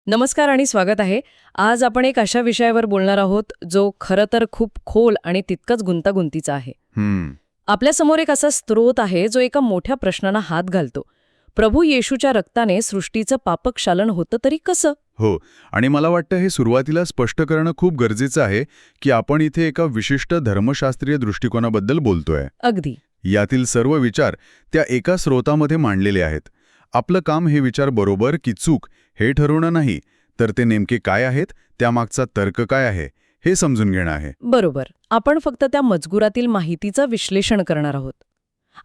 नमस्कार आणि स्वागत आहे. आज आपण एक अशा विषयावर बोलणार आहोत जो खरं तर खूप खोल आणि तितकंच गुंतागुंतीचा आहे. आपल्यासमोर एक असा स्रोत आहे जो एका मोठ्या प्रश्नांना हात घालतो. प्रभू येशूच्या रक्ताने सृष्टीचं पापक्षालन होतं तरी कसं? हो, आणि मला वाटतं हे सुरुवातीला स्पष्ट करणं खूप गरजेचं आहे की आपण इथे एका विशिष्ट धर्मशास्त्रीय दृष्टिकोनाबद्दल बोलतोय. अगदी. यातील सर्व विचार त्या एका स्रोतामध्ये मांडलेले आहेत. आपलं काम हे विचार बरोबर की चूक हे ठरवणं नाही, तर ते नेमके काय आहेत, त्यामागचा तर्क काय आहे, हे समजून घेणं आहे. बरोबर. आपण फक्त त्या मजकुरातील माहितीचं विश्लेषण करणार आहोत.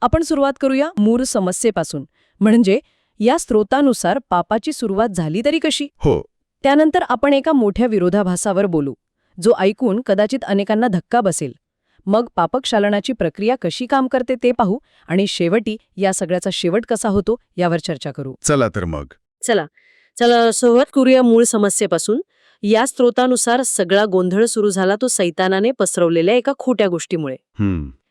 आपण सुरुवात करूया मूळ समस्येपासून, म्हणजे या स्रोतानुसार पापाची सुरुवात झाली तरी कशी? हो. त्यानंतर आपण एका मोठ्या विरोधाभासावर बोलू, जो ऐकून कदाचित अनेकांना धक्का बसेल. मग पापक्षालनाची प्रक्रिया कशी काम करते ते पाहू आणि शेवटी या सगळ्याचा शेवट कसा होतो यावर चर्चा करू. चला तर मग. चला सुरुवात करूया मूळ समस्येपासून. या स्रोतानुसार सगळा गोंधळ सुरू झाला तो सैतानाने पसरवलेल्या एका खोट्या गोष्टीमुळे,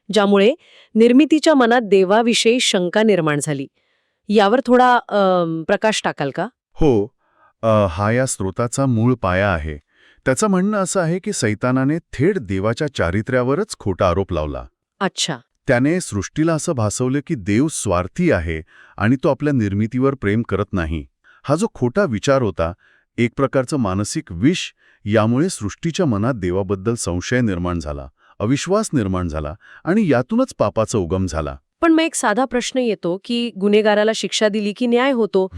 ज्यामुळे निर्मितीच्या मनात देवाविषयी शंका निर्माण झाली. यावर थोडा प्रकाश टाकाल का? हो, हा या स्रोताचा मूळ पाया आहे. त्याचं म्हणणं असं आहे की सैतानाने थेट देवाच्या चारित्र्यावरच खोटा आरोप लावला. अच्छा. त्याने सृष्टीला असं भासवलं की देव स्वार्थी आहे आणि तो आपल्या निर्मितीवर प्रेम करत नाही. हा जो खोटा विचार होता, एक प्रकारचं मानसिक विष, यामुळे सृष्टीच्या मनात देवाबद्दल संशय निर्माण झाला, अविश्वास निर्माण झाला आणि यातूनच पापाचा उगम झाला. पण मग एक साधा प्रश्न येतो की गुन्हेगाराला शिक्षा दिली की न्याय होतो.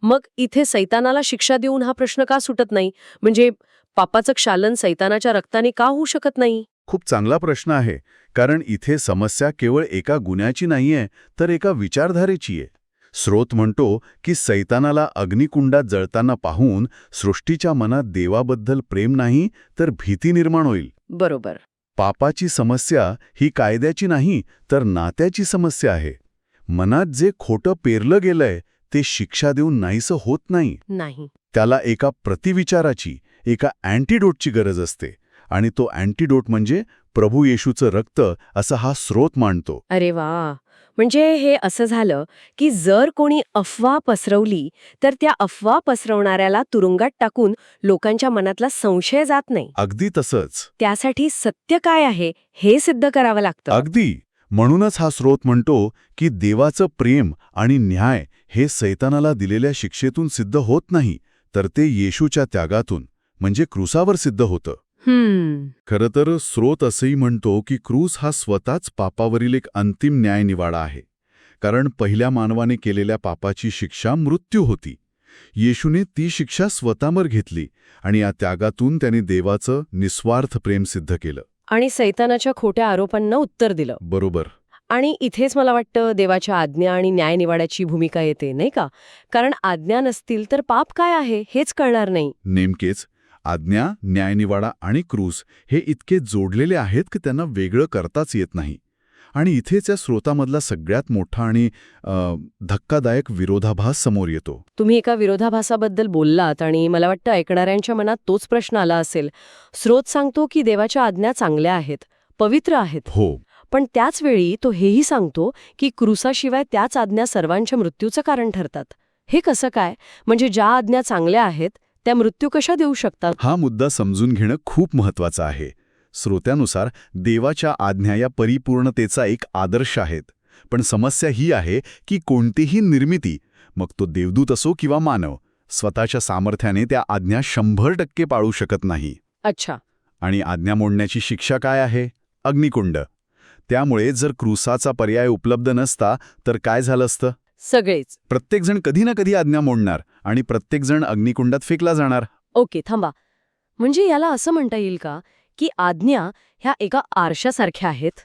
मग इथे सैतानाला शिक्षा देऊन हा प्रश्न का सुटत नाही? म्हणजे पापाचं क्षालन सैतानाच्या रक्ताने का होऊ शकत नाही? खूप चांगला प्रश्न आहे, कारण इथे समस्या केवळ एका गुन्ह्याची नाहीये, तर एका विचारधारेची आहे. स्रोत म्हणतो की सैतानाला अग्निकुंडात जळताना पाहून सृष्टीच्या मनात देवाबद्दल प्रेम नाही, तर भीती निर्माण होईल. बरोबर. पापाची समस्या ही कायद्याची नाही, तर नात्याची समस्या आहे. मनात जे खोटं पेरलं गेलंय ते शिक्षा देऊन नाहीसं होत नाही. त्याला एका प्रतिविचाराची, एका अँटीडोटची गरज असते, आणि तो अँटीडोट म्हणजे प्रभू येशूचं रक्त, असं हा स्रोत मांडतो. अरे वा. म्हणजे हे असं झालं की जर कोणी अफवा पसरवली तर त्या अफवा पसरवणाऱ्याला तुरुंगात टाकून लोकांच्या मनातला संशय जात नाही. अगदी तसंच. त्यासाठी सत्य काय आहे हे सिद्ध करावं लागतं. अगदी. म्हणूनच हा स्रोत म्हणतो की देवाचं प्रेम आणि न्याय हे सैतानाला दिलेल्या शिक्षेतून सिद्ध होत नाही, तर ते येशूच्या त्यागातून, म्हणजे क्रूसावर सिद्ध होतं. खरं तर स्रोत असंही म्हणतो की क्रूस हा स्वतःच पापावरील एक अंतिम न्यायनिवाडा आहे, कारण पहिल्या मानवाने केलेल्या पापाची शिक्षा मृत्यू होती. येशूने ती शिक्षा स्वतःवर घेतली आणि या त्यागातून त्याने देवाचं निस्वार्थ प्रेम सिद्ध केलं आणि सैतानाच्या खोट्या आरोपांना उत्तर दिलं. बरोबर. आणि इथेच मला वाटतं देवाच्या आज्ञा आणि न्यायनिवाड्याची भूमिका येते, नाही का? कारण आज्ञा नसतील तर पाप काय आहे हेच कळणार नाही. नेमकेच. आज्ञा, न्यायनिवाडा आणि क्रूस हे इतके जोडलेले आहेत की त्यांना वेगळं करताच येत नाही. आणि इथेच या स्रोतामधला सगळ्यात मोठा आणि धक्कादायक विरोधाभास समोर येतो. तुम्ही एका विरोधाभासाबद्दल बोललात आणि मला वाटतं ऐकणाऱ्यांच्या मनात तोच प्रश्न आला असेल. स्रोत सांगतो की देवाच्या आज्ञा चांगल्या आहेत, पवित्र आहेत. हो. पण त्याच वेळी तो हेही सांगतो की क्रूसाशिवाय त्याच आज्ञा सर्वांच्या मृत्यूचं कारण ठरतात. हे कसं काय? म्हणजे ज्या आज्ञा चांगल्या आहेत त्या मृत्यू कशा देऊ शकतात? हा मुद्दा समजून घेणं खूप महत्वाचं आहे. श्रोत्यानुसार देवाच्या आज्ञा या परिपूर्णतेचा एक आदर्श आहेत. पण समस्या ही आहे की कोणतीही निर्मिती, मग तो देवदूत असो किंवा मानव, स्वतःच्या सामर्थ्याने त्या आज्ञा 100% पाळू शकत नाही. अच्छा. आणि आज्ञा मोडण्याची शिक्षा काय आहे? अग्निकुंड. त्यामुळे जर क्रूसाचा पर्याय उपलब्ध नसता तर काय झालं असतं? सगळेच. प्रत्येकजण कधी ना कधी आज्ञा मोडणार आणि प्रत्येकजण अग्निकुंडात फेकला जाणार. ओके, थांबा. म्हणजे याला असं म्हणता येईल का की आज्ञा ह्या एका आरशासारख्या आहेत,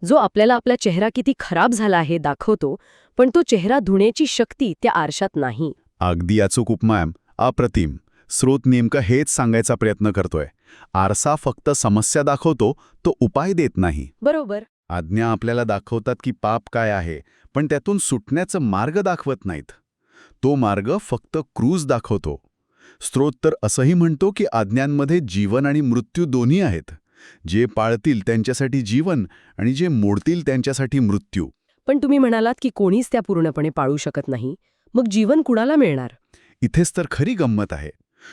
जो आपल्याला आपला चेहरा किती खराब झाला आहे दाखवतो, पण तो चेहरा धुण्याची शक्ती त्या आरशात नाही. अगदी अचूक उपमा, अप्रतिम. स्रोत नेमकं हेच सांगायचा प्रयत्न करतोय. आरसा फक्त समस्या दाखवतो, तो उपाय देत नाही. बरोबर. आज्ञा आपल्याला दाखवतात की पाप काय आहे, पण त्यातून सुटण्याचा मार्ग दाखवत नाहीत. तो मार्ग फक्त क्रूस दाखवतो. स्रोत तर असंही म्हणतो की आज्ञांमध्ये जीवन आणि मृत्यू दोन्ही आहेत. जे पाळतील त्यांच्यासाठी जीवन आणि जे मोडतील त्यांच्यासाठी मृत्यू. पण तुम्ही म्हणालात की कोणीच त्या पूर्णपणे पाळू शकत नाही. मग जीवन कुणाला मिळणार? इथेच तर खरी गंमत आहे.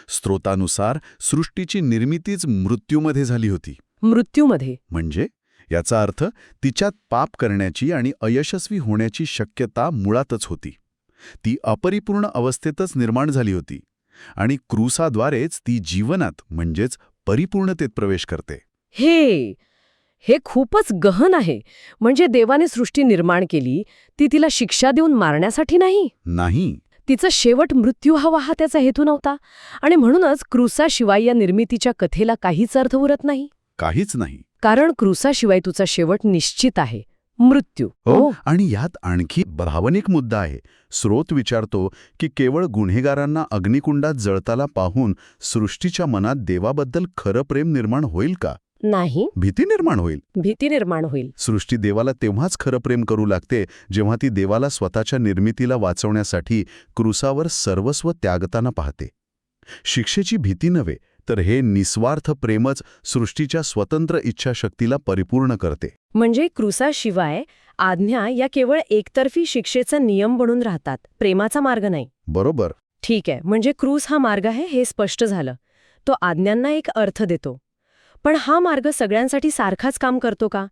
स्रोतानुसार सृष्टीची निर्मितीच मृत्यूमध्ये झाली होती. मृत्यूमध्ये? म्हणजे याचा अर्थ तिच्यात पाप करण्याची आणि अयशस्वी होण्याची शक्यता मुळातच होती. ती अपरिपूर्ण अवस्थेतच निर्माण झाली होती आणि क्रूसाद्वारेच ती जीवनात म्हणजेच परिपूर्णतेत प्रवेश करते. हे खूपच गहन आहे. म्हणजे देवाने सृष्टी निर्माण केली, ती तिला शिक्षा देऊन मारण्यासाठी नाही. नाही. तिचा शेवट मृत्यू हवा हा त्याचा हेतू नव्हता. आणि म्हणूनच क्रूसाशिवाय या निर्मितीच्या कथेला काहीच अर्थ उरत नाही. काहीच नाही. कारण क्रूसाशिवाय तुझा शेवट निश्चित आहे, मृत्यू. हो, आणि यात आणखी भावनिक मुद्दा आहे. स्रोत विचारतो की केवळ गुन्हेगारांना अग्निकुंडात जळताना पाहून सृष्टीच्या मनात देवाबद्दल खरं प्रेम निर्माण होईल का? नाही. भीती निर्माण होईल. भीती निर्माण होईल. सृष्टी देवाला तेव्हाच खरं प्रेम करू लागते जेव्हा ती देवाला स्वतःच्या निर्मितीला वाचवण्यासाठी क्रूसावर सर्वस्व त्यागताना पाहते. शिक्षेची भीती नव्हे, तर हे निस्वार्थ प्रेमच सृष्टीच्या स्वतंत्र इच्छाशक्तीला परिपूर्ण करते. म्हणजे क्रूसाशिवाय आज्ञा या केवळ एकतर्फी शिक्षेचा नियम बनून राहतात, प्रेमाचा मार्ग नाही. बरोबर. ठीक आहे, म्हणजे क्रूस हा मार्ग आहे हे स्पष्ट झालं. तो आज्ञांना एक अर्थ देतो. पण हा मार्ग सगळ्यांसाठी सारखाच काम करतो का?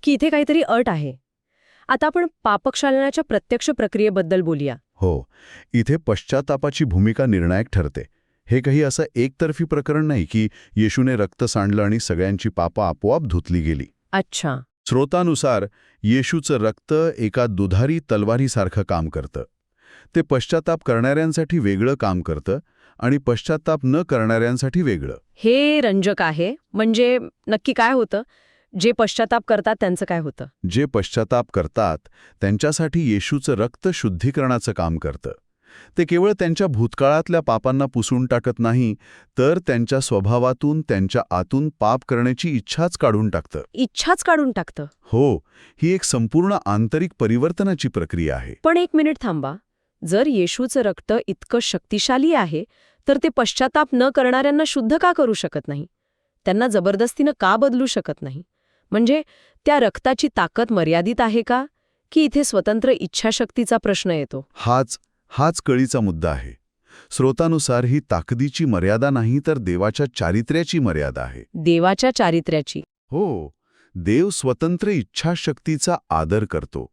की इथे काहीतरी अट आहे? आता आपण पापक्षालनाच्या प्रत्यक्ष प्रक्रियेबद्दल बोलूया. हो, इथे पश्चातापाची भूमिका निर्णायक ठरते. हे काही असं एकतर्फी प्रकरण नाही की येशूने रक्त सांडलं आणि सगळ्यांची पापं आपोआप धुतली गेली. अच्छा. स्रोतानुसार येशूचं रक्त एका दुधारी तलवारीसारखं काम करतं. ते पश्चाताप करणाऱ्यांसाठी वेगळं काम करतं आणि पश्चाताप न करणाऱ्यांसाठी वेगळं. हे रंजक आहे. म्हणजे नक्की काय होतं? जे पश्चाताप करतात त्यांचं काय होतं? जे पश्चाताप करतात त्यांच्यासाठी येशूचं रक्त शुद्धीकरणाचं काम करतं. ते केवळ त्यांच्या भूतकाळातल्या पापांना पुसून टाकत नाही, तर त्यांच्या स्वभावातून, त्यांच्या आतून पाप करण्याची इच्छाच काढून टाकतं. इच्छाच काढून टाकतं? हो, ही एक संपूर्ण आंतरिक परिवर्तनाची प्रक्रिया आहे. पण एक मिनिट थांबा. जर येशूचं रक्त इतकं शक्तिशाली आहे, तर ते पश्चाताप न करणाऱ्यांना शुद्ध का करू शकत नाही? त्यांना जबरदस्तीनं का बदलू शकत नाही? म्हणजे त्या रक्ताची ताकद मर्यादित आहे का? की इथे स्वतंत्र इच्छाशक्तीचा प्रश्न येतो? हाच कळीचा मुद्दा आहे. स्रोतानुसार ही ताकदीची मर्यादा नाही, तर देवाच्या चारित्र्याची मर्यादा आहे. देवाच्या चारित्र्याची? हो, देव स्वतंत्र इच्छाशक्तीचा आदर करतो.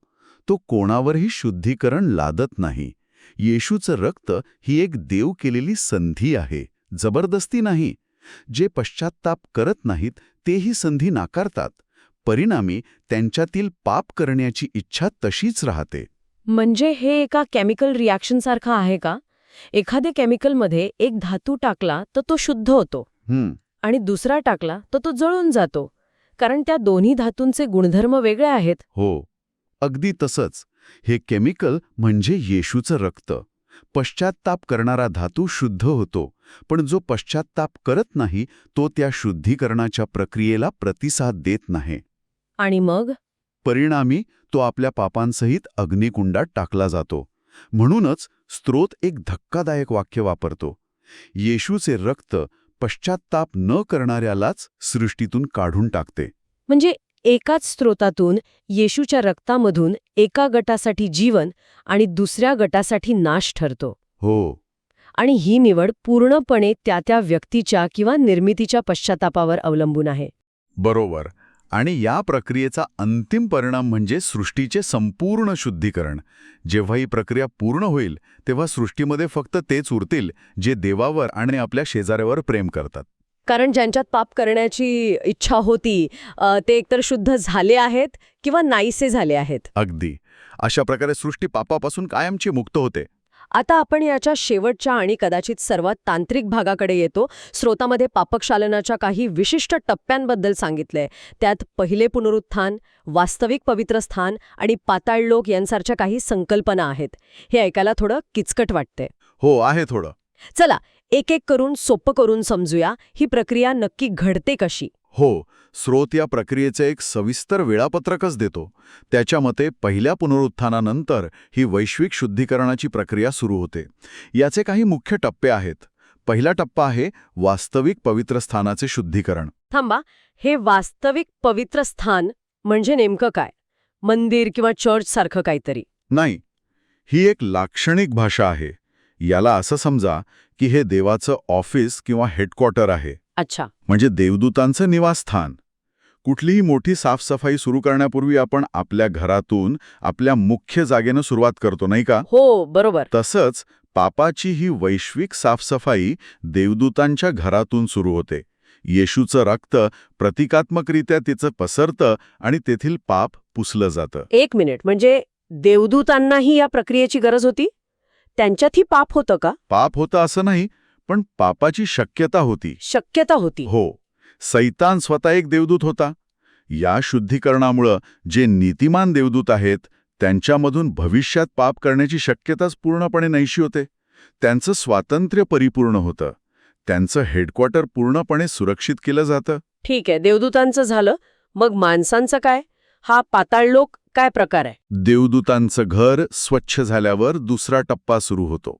तो कोणावरही शुद्धीकरण लादत नाही. येशूचं रक्त ही एक देव केलेली संधी आहे, जबरदस्ती नाही. जे पश्चात्ताप करत नाहीत ते ही संधी नाकारतात. परिणामी त्यांच्यातील पाप करण्याची इच्छा तशीच राहते. म्हणजे हे एका केमिकल रिॲक्शनसारखं आहे का? एखाद्या केमिकलमध्ये एक धातू टाकला तर तो शुद्ध होतो आणि दुसरा टाकला तर तो जळून जातो, कारण त्या दोन्ही धातूंचे गुणधर्म वेगळे आहेत. हो, अगदी तसंच. हे केमिकल म्हणजे येशूचं रक्त. पश्चात्ताप करणारा धातू शुद्ध होतो, पण जो पश्चात्ताप करत नाही तो त्या शुद्धीकरणाच्या प्रक्रियेला प्रतिसाद देत नाही. आणि मग परिणामी तो आपल्या पापांसहित अग्निकुंडात टाकला जातो. म्हणूनच स्रोत एक धक्कादायक वाक्य वापरतो. येशूचे रक्त पश्चात्ताप न करणाऱ्यालाच सृष्टीतून काढून टाकते. म्हणजे एकाच स्रोतातून येशूच्या रक्तामधून एका गटासाठी जीवन आणि दुसऱ्या गटासाठी नाश ठरतो. हो. आणि ही निवड पूर्णपणे त्या व्यक्तीच्या किंवा निर्मितीच्या पश्चातापावर अवलंबून आहे. बरोबर. आणि या प्रक्रियेचा अंतिम परिणाम म्हणजे सृष्टीचे संपूर्ण शुद्धीकरण. जेव्हा ही प्रक्रिया पूर्ण होईल तेव्हा सृष्टीमध्ये फक्त तेच उरतील जे देवावर आणि आपल्या शेजाऱ्यावर प्रेम करतात. कारण ज्यांच्यात पाप करण्याची इच्छा होती ते एकतर शुद्ध झाले आहेत किंवा नाहीसे झाले आहेत. अगदी. अशा प्रकारे सृष्टी पापापासून कायमची मुक्त होते. आता आपण याच्या शेवटच्या आणि कदाचित सर्वात तांत्रिक भागाकडे येतो. स्रोतामध्ये पापक्षालनाच्या काही विशिष्ट टप्प्यांबद्दल सांगितलंय. त्यात पहिले पुनरुत्थान, वास्तविक पवित्र स्थान आणि पाताळलोक यांसारख्या काही संकल्पना आहेत. हे ऐकायला थोडं किचकट वाटते. हो, आहे थोडं. चला एक एक करून सोपं करून समजूया ही प्रक्रिया नक्की घडते कशी. हो, स्रोत या प्रक्रियेचे एक सविस्तर वेळापत्रकच देतो. त्याच्या मते पहिल्या पुनरुत्थानानंतर ही वैश्विक शुद्धीकरणाची प्रक्रिया सुरू होते. याचे काही मुख्य टप्पे आहेत. पहिला टप्पा आहे वास्तविक पवित्र स्थानाचे शुद्धीकरण. थांबा, हे वास्तविक पवित्र स्थान म्हणजे नेमकं काय? मंदिर किंवा चर्च सारखं काहीतरी? नाही, ही एक लाक्षणिक भाषा आहे. याला असं समजा की हे देवाचं ऑफिस किंवा हेडक्वार्टर आहे, अच्छा. म्हणजे देवदूतांचं निवासस्थान. कुठलीही मोठी साफसफाई सुरू करण्यापूर्वी आपण आपल्या घरातून, आपल्या मुख्य जागेनं सुरुवात करतो, नाही का? हो, बरोबर. तसंच पापाची ही वैश्विक साफसफाई देवदूतांच्या घरातून सुरू होते. येशूचं रक्त प्रतिकात्मकरित्या तिचं पसरतं आणि तेथील पाप पुसलं जातं. एक मिनिट, म्हणजे देवदूतांनाही या प्रक्रियेची गरज होती? त्यांच्यातही पाप होतं का? पाप होतं असं नाही, पण पापाची शक्यता होती. शक्यता होती. हो, सैतान स्वतः एक देवदूत होता. या शुद्धीकरणामुळं जे नीतिमान देवदूत आहेत, त्यांच्यामधून भविष्यात पाप करण्याची शक्यताच पूर्णपणे नाहीशी होते. त्यांचं स्वातंत्र्य परिपूर्ण होतं. त्यांचं हेडक्वार्टर पूर्णपणे सुरक्षित केलं जातं. ठीक आहे, देवदूतांचं झालं. मग माणसांचं काय? हा पाताळलोक काय प्रकार आहे? देवदूतांचं घर स्वच्छ झाल्यावर दुसरा टप्पा सुरू होतो.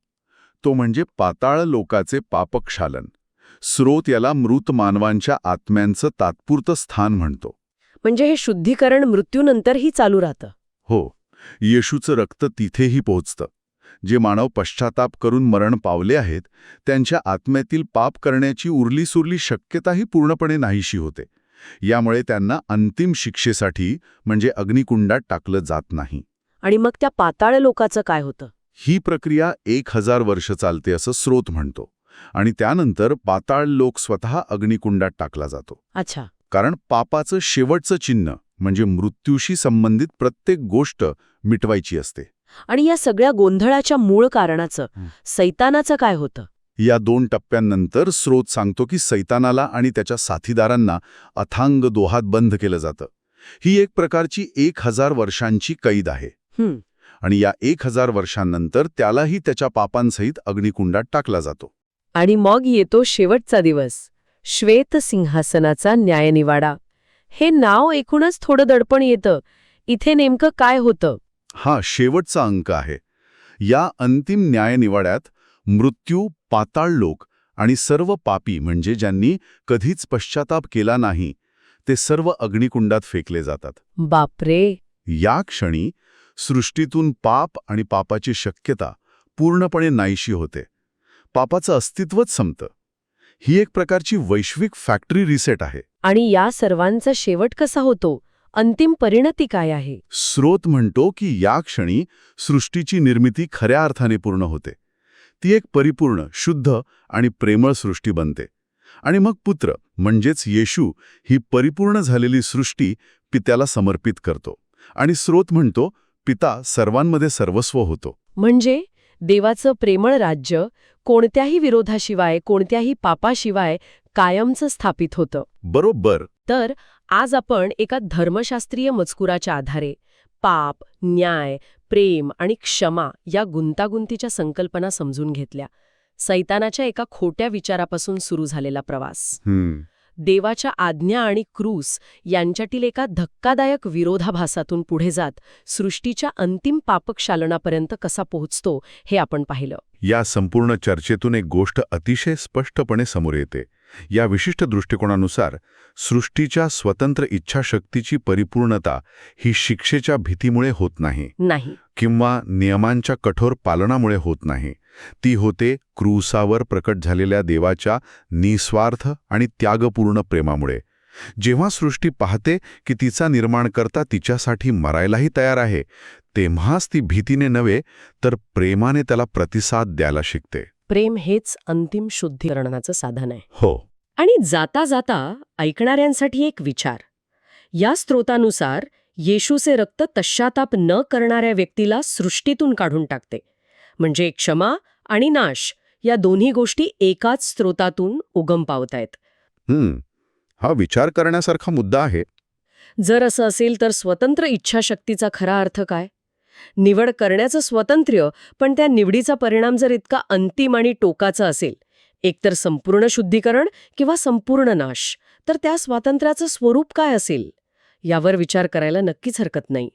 तो म्हणजे पाताळ लोकाचे पापक्षालन. स्रोत याला मृत मानवांच्या आत्म्यांचं तात्पुरतं स्थान म्हणतो. म्हणजे हे शुद्धीकरण मृत्यूनंतरही चालू राहतं? हो, येशूचं रक्त तिथेही पोहोचतं. जे मानव पश्चाताप करून मरण पावले आहेत, त्यांच्या आत्म्यातील पाप करण्याची उरलीसुरली शक्यताही पूर्णपणे नाहीशी होते. यामुळे त्यांना अंतिम शिक्षेसाठी म्हणजे अग्निकुंडात टाकलं जात नाही. आणि मग त्या पाताळ लोकाचं काय होतं? ही प्रक्रिया 1000 वर्ष चालते असं स्रोत म्हणतो. आणि त्यानंतर पाताळ लोक स्वतः अग्निकुंडात टाकला जातो. अच्छा. कारण पापाचं शेवटचं चिन्ह म्हणजे मृत्यूशी संबंधित प्रत्येक गोष्ट मिटवायची असते. आणि या सगळ्या गोंधळाच्या मूळ कारणाचं, सैतानाचं काय होतं? या 2 टप्प्यांनंतर स्रोत सांगतो की सैतानाला आणि त्याच्या साथीदारांना अथांग दोहात बंद केलं जातं. ही एक प्रकारची 1000 वर्षांची कैद आहे. आणि या 1000 वर्षांनंतर त्यालाही त्याच्या पापांसहित अग्निकुंडात टाकला जातो. आणि मग येतो शेवटचा दिवस, श्वेत सिंहासनाचा न्यायनिवाडा. हे नाव ऐकूनच थोडं दडपण येतं. इथे नेमकं काय होतं? हा शेवटचा अंक आहे. या अंतिम न्यायनिवाड्यात मृत्यू, पाताळ लोक आणि सर्व पापी म्हणजे ज्यांनी कधीच पश्चाताप केला नाही, ते सर्व अग्निकुंडात फेकले जातात. बापरे. या क्षणी सृष्टीतून पाप आणि पापाची शक्यता पूर्णपणे नाहीशी होते. पापाचं अस्तित्वच संपतं. ही एक प्रकारची वैश्विक फॅक्टरी रिसेट आहे. आणि या सर्वांचा शेवट कसा होतो? अंतिम परिणती काय आहे? स्रोत म्हणतो की या क्षणी सृष्टीची निर्मिती खऱ्या अर्थाने पूर्ण होते. ती एक परिपूर्ण, शुद्ध आणि प्रेमळ सृष्टी बनते. आणि मग पुत्र म्हणजेच येशू ही परिपूर्ण झालेली सृष्टी पित्याला समर्पित करतो. आणि स्रोत म्हणतो पिता सर्वांमध्ये सर्वस्व होतो. म्हणजे देवाचं प्रेमळ राज्य कोणत्याही विरोधाशिवाय, कोणत्याही पापाशिवाय कायमचं स्थापित होतं. बरोबर. तर आज आपण एका धर्मशास्त्रीय मजकुराच्या आधारे पाप, न्याय, प्रेम आणि क्षमा या गुंतागुंतीच्या संकल्पना समजून घेतल्या. सैतानाच्या एका खोट्या विचारापासून सुरू झालेला प्रवास, देवाच्या आज्ञा आणि क्रूस यांच्यातील एका धक्कादायक विरोधाभासातून पुढे जात सृष्टीच्या अंतिम पापक्षालनापर्यंत कसा पोहोचतो हे आपण पाहिलं. या संपूर्ण चर्चेतून एक गोष्ट अतिशय स्पष्टपणे समोर येते. या विशिष्ट दृष्टिकोनानुसार सृष्टीच्या स्वतंत्र इच्छाशक्तीची परिपूर्णता ही शिक्षेच्या भीतीमुळे होत नाही किंवा नियमांच्या कठोर पालनामुळे होत नाही. ती होते क्रूसावर प्रकट झालेल्या देवाच्या निस्वार्थ आणि त्यागपूर्ण प्रेमामुळे. जेव्हा सृष्टी पाहते की तिचा निर्माणकर्ता तिच्यासाठी मरायलाही तयार आहे, तेव्हाच ती भीतीने नव्हे तर प्रेमाने त्याला प्रतिसाद द्यायला शिकते. प्रेम हेच अंतिम शुद्धीकरणाचं साधन आहे. हो. आणि जाता जाता ऐकणाऱ्यांसाठी एक विचार. या स्रोतानुसार येशूचे रक्त पश्चाताप न करणाऱ्या व्यक्तीला सृष्टीतून काढून टाकते. म्हणजे क्षमा आणि नाश या दोन्ही गोष्टी एकाच स्रोतातून उगम पावतायत. हा विचार करण्यासारखा मुद्दा आहे. जर असं असेल तर स्वतंत्र इच्छाशक्तीचा खरा अर्थ काय? निवड करण्याचं स्वातंत्र्य, पण त्या निवडीचा परिणाम जर इतका अंतिम आणि टोकाचा असेल, एकतर संपूर्ण शुद्धीकरण किंवा संपूर्ण नाश, तर त्या स्वातंत्र्याचं स्वरूप काय असेल? यावर विचार करायला नक्कीच हरकत नाही.